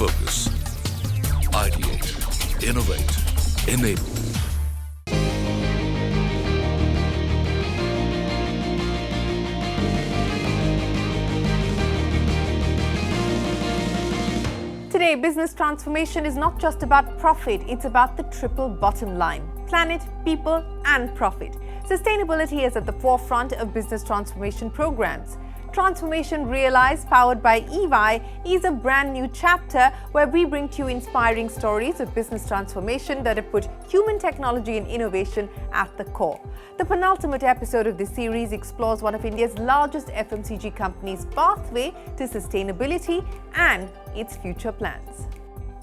Focus. Ideate. Innovate. Enable. Today, business transformation is not just about profit, it's about the triple bottom line: planet, people, and profit. Sustainability is at the forefront of business transformation programs. Transformation Realized, powered by EY, is a brand new chapter where we bring to you inspiring stories of business transformation that have put human technology and innovation at the core. The penultimate episode of this series explores one of India's largest FMCG companies' pathway to sustainability and its future plans.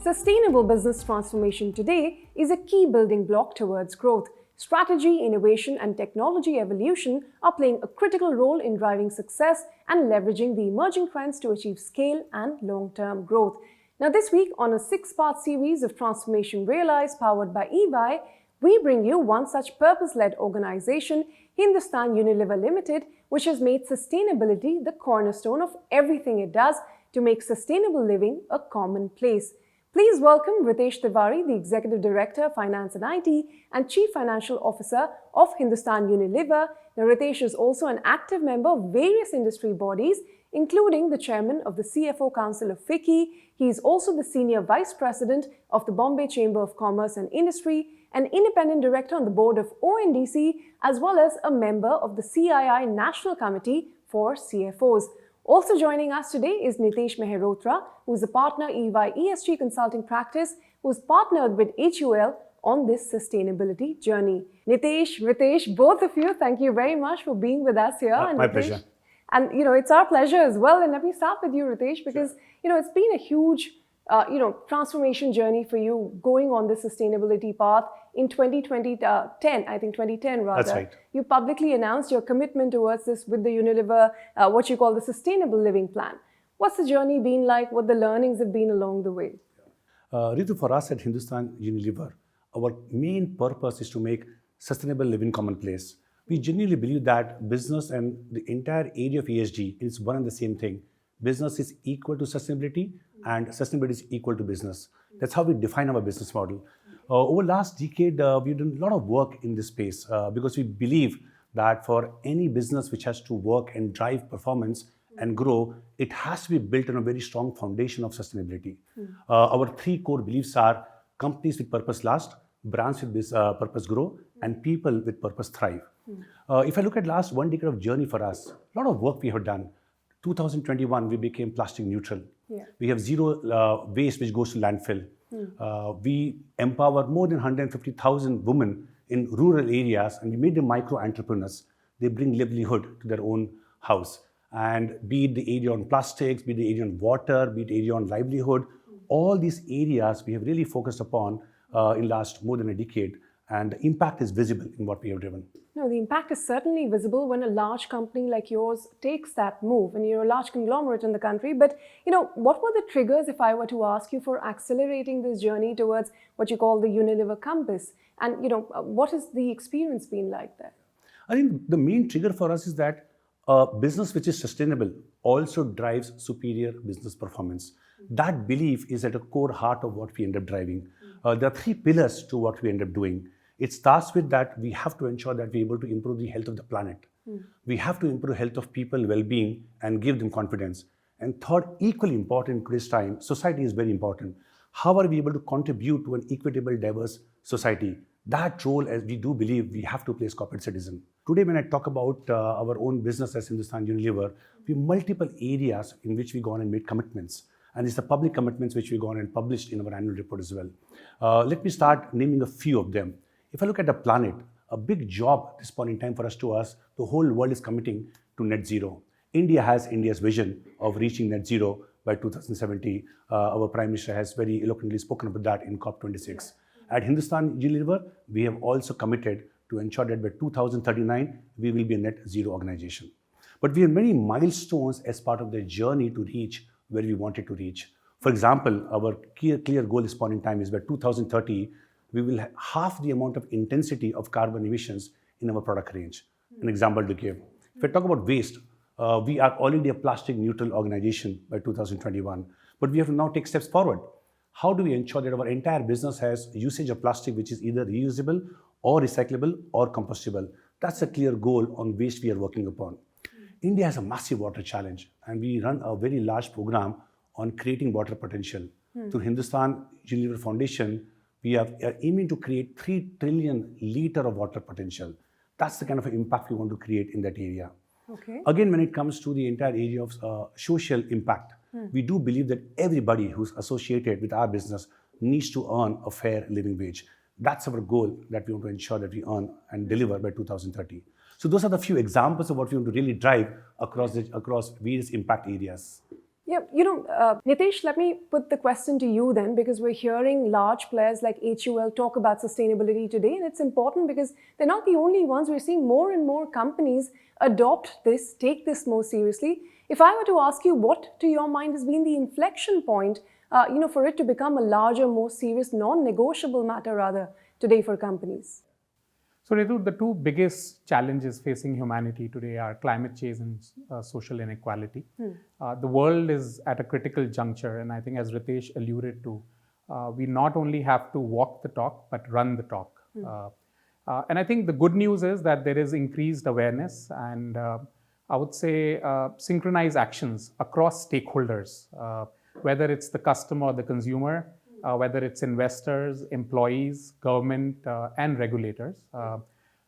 Sustainable business transformation today is a key building block towards growth. Strategy, innovation, and technology evolution are playing a critical role in driving success and leveraging the emerging trends to achieve scale and long-term growth. Now, this week, on a 6-part series of Transformation Realized powered by EY, we bring you one such purpose-led organization, Hindustan Unilever Limited, which has made sustainability the cornerstone of everything it does to make sustainable living a commonplace. Please welcome Ritesh Tiwari, the Executive Director, Finance and IT, and Chief Financial Officer of Hindustan Unilever. Now, Ritesh is also an active member of various industry bodies, including the Chairman of the CFO Council of FICCI. He is also the Senior Vice President of the Bombay Chamber of Commerce and Industry, an Independent Director on the Board of ONDC, as well as a member of the CII National Committee for CFOs. Also joining us today is Nitesh Mehrotra, who is a partner EY ESG consulting practice, who is partnered with HUL on this sustainability journey. Nitesh, Ritesh, both of you, thank you very much for being with us here. My pleasure. And it's our pleasure as well. And let me start with you, Ritesh, because it's been a huge transformation journey for you going on this sustainability path. In 2010 rather, That's right. You publicly announced your commitment towards this with the Unilever, what you call the Sustainable Living Plan. What's the journey been like? What the learnings have been along the way? Ritu, for us at Hindustan Unilever, our main purpose is to make sustainable living commonplace. We genuinely believe that business and the entire area of ESG is one and the same thing. Business is equal to sustainability and sustainability is equal to business. That's how we define our business model. Over the last decade, we've done a lot of work in this space because we believe that for any business which has to work and drive performance and grow, it has to be built on a very strong foundation of sustainability. Our 3 core beliefs are: companies with purpose last, brands with this purpose grow, and people with purpose thrive. If I look at last 1 decade of journey for us, a lot of work we have done. 2021, we became plastic neutral. Yeah. We have zero waste which goes to landfill. We empower more than 150,000 women in rural areas, and we made them micro entrepreneurs. They bring livelihood to their own house. And be it the area on plastics, be it the area on water, be it the area on livelihood, all these areas we have really focused upon in last more than a decade, and the impact is visible in what we have driven. No, the impact is certainly visible when a large company like yours takes that move, and you're a large conglomerate in the country. But, what were the triggers, if I were to ask you, for accelerating this journey towards what you call the Unilever Compass? And, what has the experience been like there? I think the main trigger for us is that a business which is sustainable also drives superior business performance. That belief is at the core heart of what we end up driving. There are 3 pillars to what we end up doing. It starts with that we have to ensure that we're able to improve the health of the planet. We have to improve health of people, well-being, and give them confidence. And third, equally important in today's time, society is very important. How are we able to contribute to an equitable, diverse society? That role, as we do believe, we have to play as corporate citizen. Today, when I talk about our own business as Hindustan Unilever, we have multiple areas in which we go on and made commitments. And it's the public commitments which we go on and published in our annual report as well. Let me start naming a few of them. If I look at the planet, a big job at this point in time for us the whole world is committing to net zero. India has India's vision of reaching net zero by 2070. Our Prime Minister has very eloquently spoken about that in COP26. At Hindustan Unilever, we have also committed to ensure that by 2039, we will be a net zero organization. But we have many milestones as part of the journey to reach where we wanted to reach. For example, our clear goal this point in time is by 2030, we will have half the amount of intensity of carbon emissions in our product range. An example to give. If I talk about waste, we are already a plastic neutral organization by 2021. But we have to now take steps forward. How do we ensure that our entire business has usage of plastic which is either reusable or recyclable or compostable? That's a clear goal on which we are working upon. India has a massive water challenge, and we run a very large program on creating water potential. Through Hindustan Unilever Foundation, we are aiming to create 3 trillion litre of water potential. That's the kind of impact we want to create in that area. Okay. Again, when it comes to the entire area of social impact, we do believe that everybody who's associated with our business needs to earn a fair living wage. That's our goal that we want to ensure that we earn and deliver by 2030. So those are the few examples of what we want to really drive across various impact areas. Yeah, Nitesh, let me put the question to you then, because we're hearing large players like HUL talk about sustainability today, and it's important because they're not the only ones. We're seeing more and more companies adopt this, take this more seriously. If I were to ask you, what to your mind has been the inflection point, for it to become a larger, more serious, non-negotiable matter rather today for companies? So Ritu, the two biggest challenges facing humanity today are climate change and social inequality. The world is at a critical juncture, and I think as Ritesh alluded to, we not only have to walk the talk, but run the talk. And I think the good news is that there is increased awareness and I would say synchronized actions across stakeholders, whether it's the customer or the consumer, whether it's investors, employees, government, and regulators.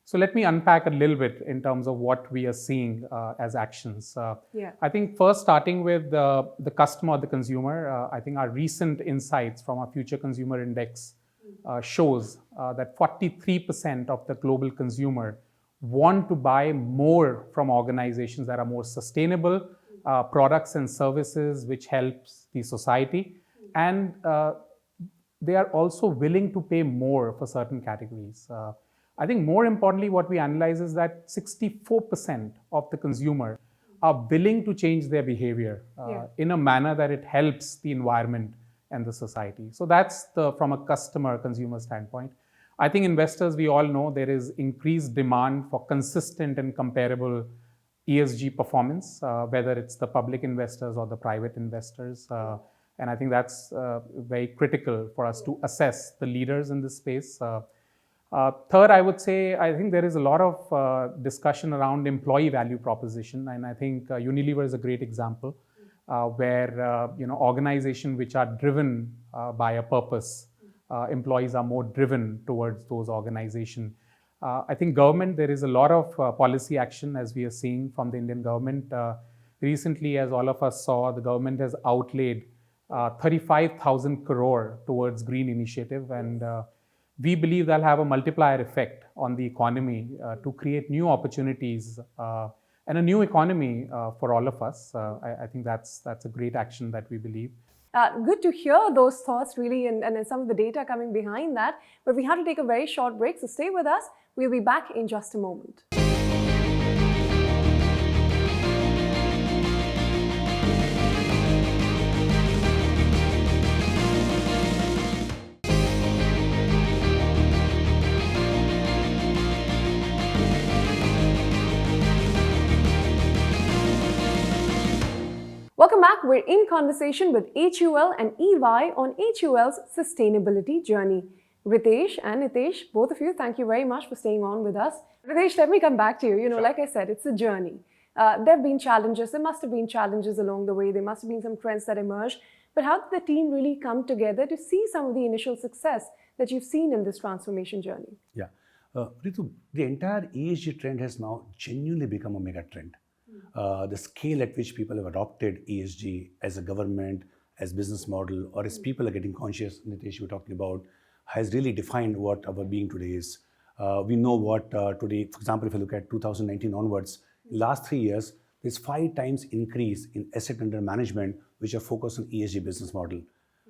So let me unpack a little bit in terms of what we are seeing as actions. I think first starting with the customer or the consumer, I think our recent insights from our Future Consumer Index shows that 43% of the global consumer want to buy more from organizations that are more sustainable, products and services which helps the society, and they are also willing to pay more for certain categories. I think more importantly, what we analyze is that 64% of the consumer are willing to change their behavior in a manner that it helps the environment and the society. So that's from a consumer standpoint. I think investors, we all know there is increased demand for consistent and comparable ESG performance, whether it's the public investors or the private investors. And I think that's very critical for us to assess the leaders in this space. Third, I would say, I think there is a lot of discussion around employee value proposition. And I think Unilever is a great example where organizations which are driven by a purpose, employees are more driven towards those organizations. I think government, there is a lot of policy action as we are seeing from the Indian government. Recently, as all of us saw, the government has outlaid 35,000 crore towards green initiative, and we believe that'll have a multiplier effect on the economy to create new opportunities and a new economy for all of us. I think that's a great action that we believe. Good to hear those thoughts really and some of the data coming behind that. But we have to take a very short break, so stay with us. We'll be back in just a moment. Welcome back. We're in conversation with HUL and EY on HUL's sustainability journey. Ritesh and Nitesh, both of you, thank you very much for staying on with us. Ritesh, let me come back to you. Sure. Like I said, it's a journey. There have been challenges. There must have been challenges along the way. There must have been some trends that emerged. But how did the team really come together to see some of the initial success that you've seen in this transformation journey? Yeah. Ritu, the entire ESG trend has now genuinely become a mega trend. The scale at which people have adopted ESG as a government, as business model, or as people are getting conscious, Nitesh, you were talking about, has really defined what our being today is. We know what today, for example, if you look at 2019 onwards, in the last 3 years, there's 5 times increase in asset under management, which are focused on ESG business model.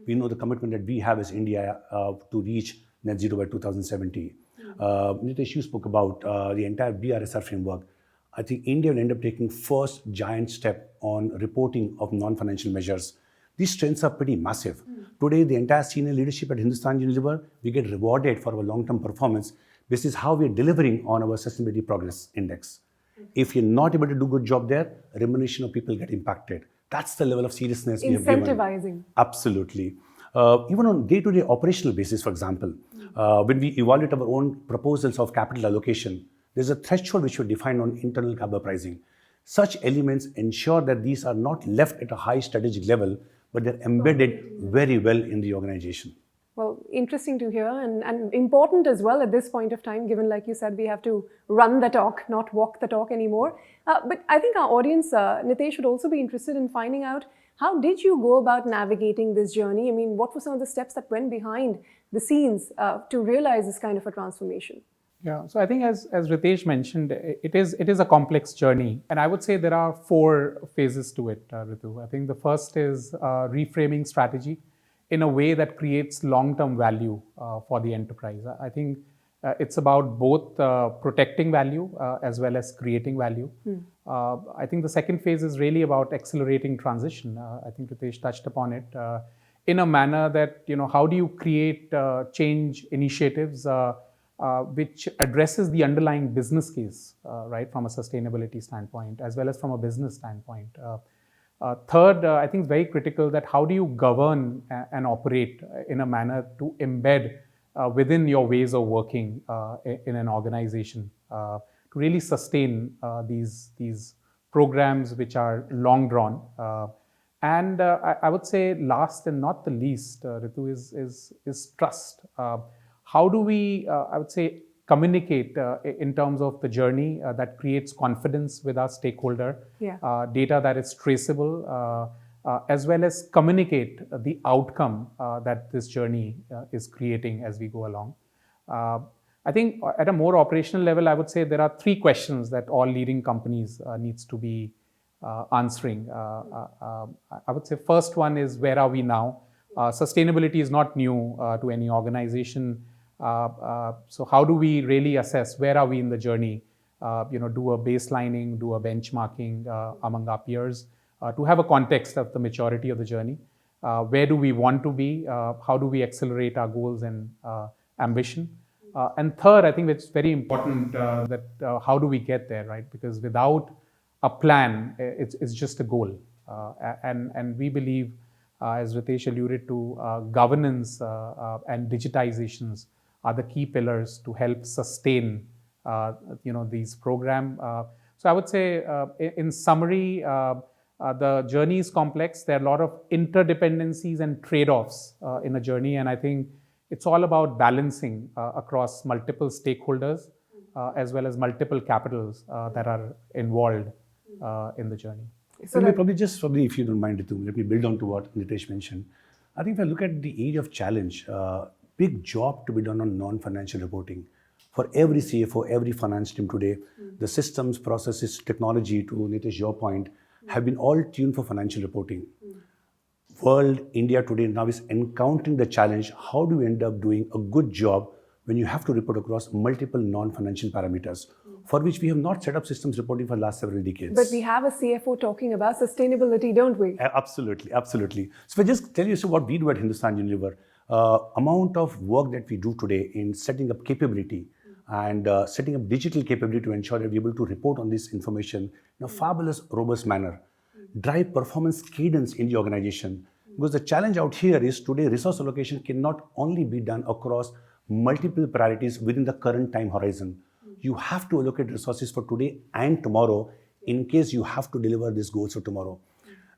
We know the commitment that we have as India to reach net zero by 2070. Nitesh, you spoke about the entire BRSR framework. I think India will end up taking first giant step on reporting of non-financial measures. These trends are pretty massive. Today, the entire senior leadership at Hindustan Unilever, we get rewarded for our long-term performance. This is how we are delivering on our sustainability progress index. If you're not able to do a good job there, remuneration of people get impacted. That's the level of seriousness we have given. Incentivizing. Absolutely. Even on day-to-day operational basis, for example, when we evaluate our own proposals of capital allocation, there's a threshold which we define on internal carbon pricing. Such elements ensure that these are not left at a high strategic level, but they're embedded very well in the organization. Well, interesting to hear and important as well at this point of time, given, like you said, we have to run the talk, not walk the talk anymore. But I think our audience, Nitesh, would also be interested in finding out, how did you go about navigating this journey? I mean, what were some of the steps that went behind the scenes to realize this kind of a transformation? Yeah, so I think as Ritesh mentioned, it is a complex journey. And I would say there are 4 phases to it, Ritu. I think the first is reframing strategy in a way that creates long-term value for the enterprise. I think it's about both protecting value as well as creating value. I think the second phase is really about accelerating transition. I think Ritesh touched upon it in a manner that, how do you create change initiatives which addresses the underlying business case, right, from a sustainability standpoint, as well as from a business standpoint. Third, I think it's very critical that how do you govern and operate in a manner to embed within your ways of working in an organization to really sustain these programs which are long drawn. And I would say last and not the least, Ritu, is trust. How do we, I would say, communicate in terms of the journey that creates confidence with our stakeholder, data that is traceable, as well as communicate the outcome that this journey is creating as we go along. I think at a more operational level, I would say there are 3 questions that all leading companies needs to be answering. I would say first one is, where are we now? Sustainability is not new to any organization. So how do we really assess where are we in the journey? Do a baselining, do a benchmarking among our peers to have a context of the maturity of the journey. Where do we want to be? How do we accelerate our goals and ambition? And third, I think it's very important that how do we get there, right? Because without a plan, it's just a goal. And we believe, as Ritesh alluded to, governance and digitizations are the key pillars to help sustain, these programs. So I would say, in summary, the journey is complex. There are a lot of interdependencies and trade-offs in a journey, and I think it's all about balancing across multiple stakeholders as well as multiple capitals that are involved in the journey. So probably, if you don't mind, Ritu, let me build on to what Nitesh mentioned. I think if I look at the area of challenge, big job to be done on non-financial reporting. For every CFO, every finance team today, the systems, processes, technology, to Nitesh, your point, have been all tuned for financial reporting. World, India today now is encountering the challenge, how do you end up doing a good job when you have to report across multiple non-financial parameters, for which we have not set up systems reporting for the last several decades. But we have a CFO talking about sustainability, don't we? Absolutely, absolutely. So if I just tell you what we do at Hindustan Unilever, amount of work that we do today in setting up capability and setting up digital capability to ensure that we're able to report on this information in a fabulous, robust manner, drive performance cadence in the organization. Because the challenge out here is today resource allocation cannot only be done across multiple priorities within the current time horizon. You have to allocate resources for today and tomorrow in case you have to deliver these goals for tomorrow.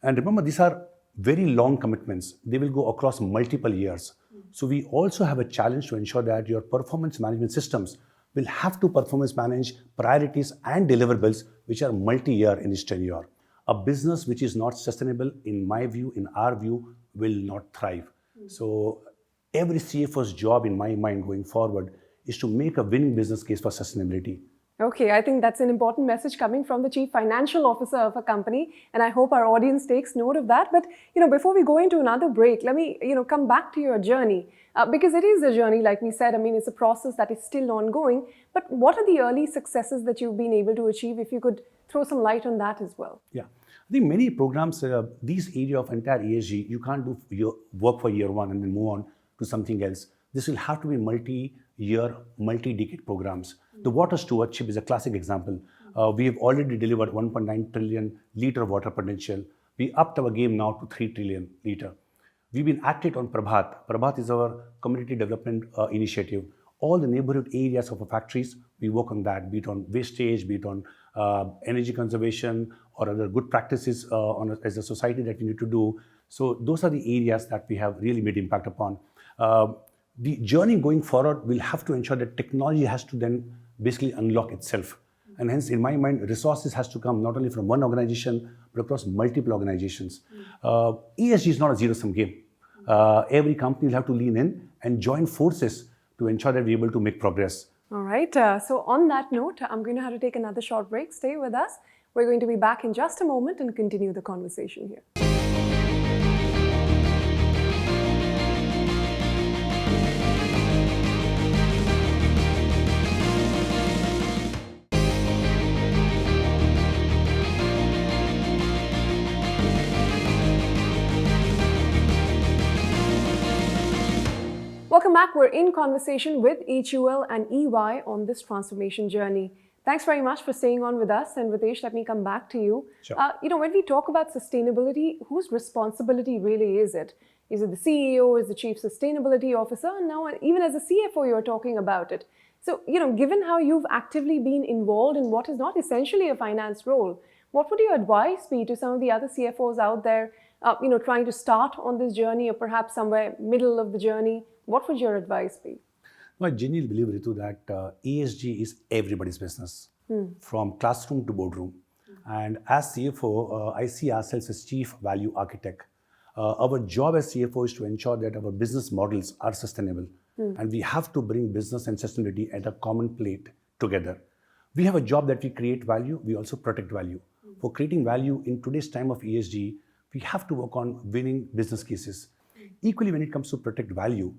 And remember, these are very long commitments. They will go across multiple years. So we also have a challenge to ensure that your performance management systems will have to performance manage priorities and deliverables which are multi-year in its tenure. A business which is not sustainable, in my view, in our view, will not thrive. So every CFO's job, in my mind, going forward, is to make a winning business case for sustainability. Okay, I think that's an important message coming from the Chief Financial Officer of a company, and I hope our audience takes note of that. But, before we go into another break, let me, come back to your journey, because it is a journey, like we said. I mean, it's a process that is still ongoing. But what are the early successes that you've been able to achieve? If you could throw some light on that as well. Yeah, I think many programs, these area of entire ESG, you can't do your work for year one and then move on to something else. This will have to be multi-year, multi-decade programs. The water stewardship is a classic example. We have already delivered 1.9 trillion liter of water potential. We upped our game now to 3 trillion litre. We've been at it on Prabhat. Prabhat is our community development initiative. All the neighborhood areas of our factories, we work on that, be it on wastage, be it on energy conservation or other good practices as a society that we need to do. So those are the areas that we have really made impact upon. The journey going forward will have to ensure that technology has to then basically unlock itself. And hence, in my mind, resources has to come not only from one organization, but across multiple organizations. ESG is not a zero-sum game. Every company will have to lean in and join forces to ensure that we're able to make progress. All right. So on that note, I'm going to have to take another short break. Stay with us. We're going to be back in just a moment and continue the conversation here. Welcome back. We're in conversation with HUL and EY on this transformation journey. Thanks very much for staying on with us. And Ritesh, let me come back to you. Sure. When we talk about sustainability, whose responsibility really is it? Is it the CEO? Is the Chief Sustainability Officer? And now, even as a CFO, you're talking about it. So, given how you've actively been involved in what is not essentially a finance role, what would your advice be to some of the other CFOs out there, trying to start on this journey or perhaps somewhere middle of the journey? What would your advice be? I genuinely believe, Ritu, that ESG is everybody's business, from classroom to boardroom. And as CFO, I see ourselves as chief value architect. Our job as CFO is to ensure that our business models are sustainable. And we have to bring business and sustainability at a common plate together. We have a job that we create value, we also protect value. For creating value in today's time of ESG, we have to work on winning business cases. Equally, when it comes to protect value,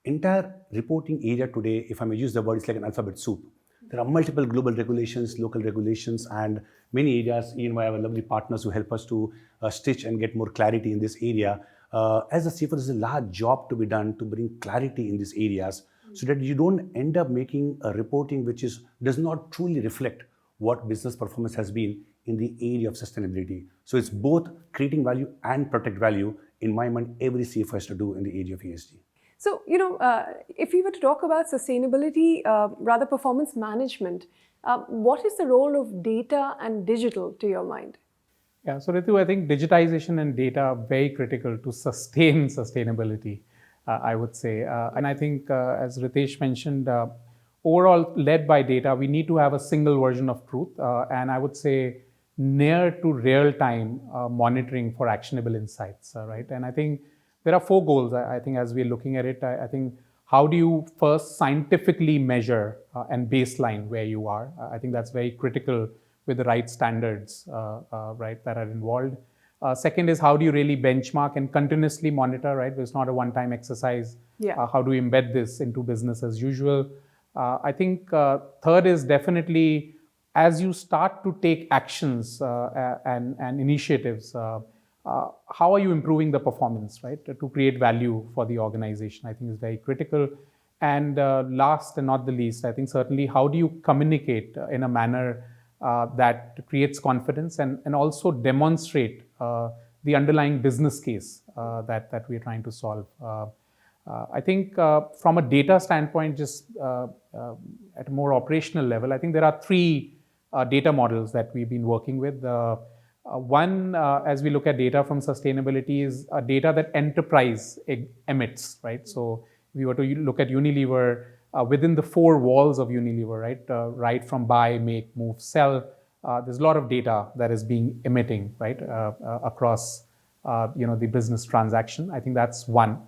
entire reporting area today, if I may use the word, it's like an alphabet soup. There are multiple global regulations, local regulations, and many areas. I have lovely partners who help us to stitch and get more clarity in this area. As a CFO, there's a large job to be done to bring clarity in these areas so that you don't end up making a reporting which does not truly reflect what business performance has been in the area of sustainability. So it's both creating value and protect value. In my mind, every CFO has to do in the area of ESG. So, if we were to talk about sustainability, rather performance management, what is the role of data and digital to your mind? Yeah, so Ritu, I think digitization and data are very critical to sustain sustainability, I would say. And I think, as Ritesh mentioned, overall led by data, we need to have a single version of truth. And I would say near to real-time monitoring for actionable insights, right? And I think there are 4 goals, I think, as we're looking at it. I think, how do you first scientifically measure and baseline where you are? I think that's very critical with the right standards, right, that are involved. Second is, how do you really benchmark and continuously monitor, right? It's not a one-time exercise. Yeah. How do we embed this into business as usual? I think third is definitely, as you start to take actions and initiatives, how are you improving the performance, right, to create value for the organization? I think is very critical. And last and not the least, I think certainly, how do you communicate in a manner that creates confidence and also demonstrate the underlying business case that we're trying to solve. I think from a data standpoint, just at a more operational level, I think there are 3 data models that we've been working with. One, as we look at data from sustainability, is data that enterprise emits, right? So if we were to look at Unilever, within the 4 walls of Unilever, right? Right from buy, make, move, sell, there's a lot of data that is being emitting, right? Across, the business transaction. I think that's one,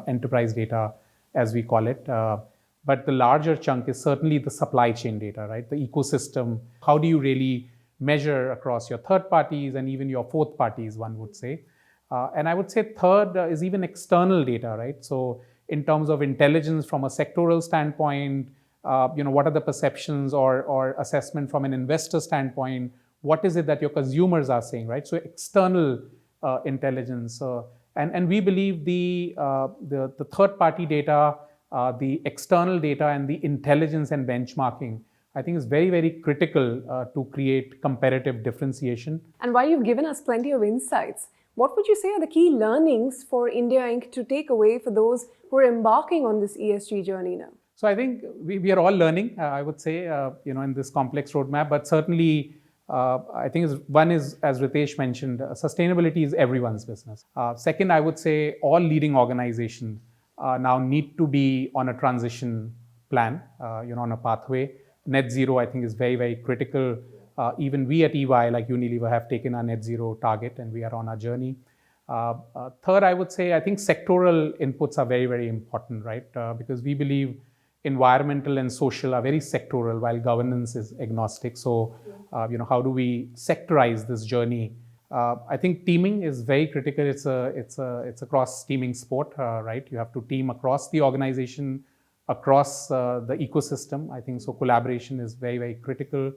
enterprise data, as we call it. But the larger chunk is certainly the supply chain data, right? The ecosystem. How do you really measure across your third parties and even your fourth parties, one would say. And I would say third is even external data, right? So in terms of intelligence from a sectoral standpoint, what are the perceptions or assessment from an investor standpoint? What is it that your consumers are saying, right? So external intelligence. And we believe the third party data, the external data and the intelligence and benchmarking, I think is very, very critical to create comparative differentiation. And while you've given us plenty of insights, What would you say are the key learnings for India Inc. to take away for those who are embarking on this ESG journey now? So I think we are all learning, I would say, in this complex roadmap, but certainly I think one is, as Ritesh mentioned, sustainability is everyone's business. Second, I would say all leading organizations now need to be on a transition plan, on a pathway. Net zero, I think, is very, very critical. Even we at EY, like Unilever, have taken our net zero target and we are on our journey. Third, I would say, I think sectoral inputs are very, very important, right? Because we believe environmental and social are very sectoral while governance is agnostic. So, how do we sectorize this journey? I think teaming is very critical. It's a cross-teaming sport, right? You have to team across the organization, across the ecosystem. I think so. Collaboration is very, very critical.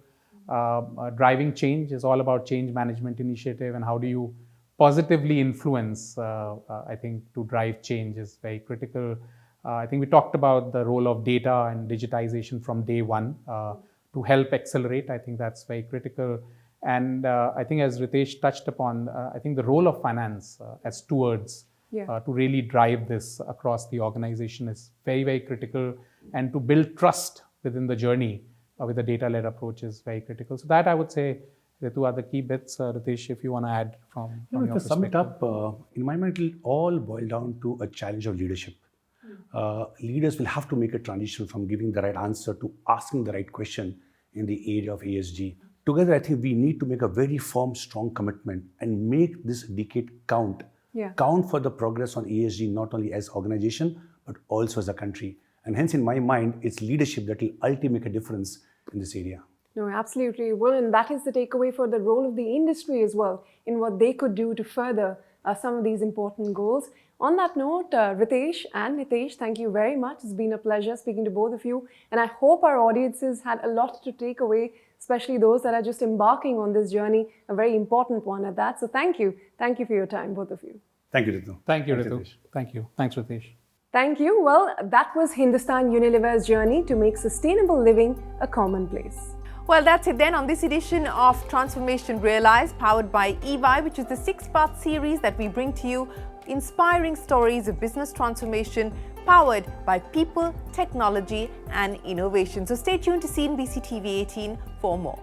Driving change is all about change management initiative, and how do you positively influence, I think, to drive change is very critical. I think we talked about the role of data and digitization from day one to help accelerate. I think that's very critical. And I think, as Ritesh touched upon, I think the role of finance as stewards to really drive this across the organization is very, very critical. And to build trust within the journey with a data-led approach is very critical. So that, I would say, the two other key bits. Ritesh, if you want to add from your perspective. To sum it up, in my mind, it will all boil down to a challenge of leadership. Leaders will have to make a transition from giving the right answer to asking the right question in the area of ESG. Together, I think we need to make a very firm, strong commitment and make this decade count. Count for the progress on ESG, not only as organization, but also as a country. And hence, in my mind, it's leadership that will ultimately make a difference in this area. No, absolutely. Well, and that is the takeaway for the role of the industry as well, in what they could do to further some of these important goals. On that note, Ritesh and Nitesh, thank you very much. It's been a pleasure speaking to both of you. And I hope our audiences had a lot to take away, especially those that are just embarking on this journey, a very important one at that. So thank you. Thank you for your time, both of you. Thank you, Ritu. Thank you, Ritu. Thank you. Thanks, Ritesh. Thank you. Well, that was Hindustan Unilever's journey to make sustainable living a commonplace. Well, that's it then on this edition of Transformation Realized, powered by EY, which is the 6-part series that we bring to you, inspiring stories of business transformation powered by people, technology and innovation. So stay tuned to CNBC TV 18 for more.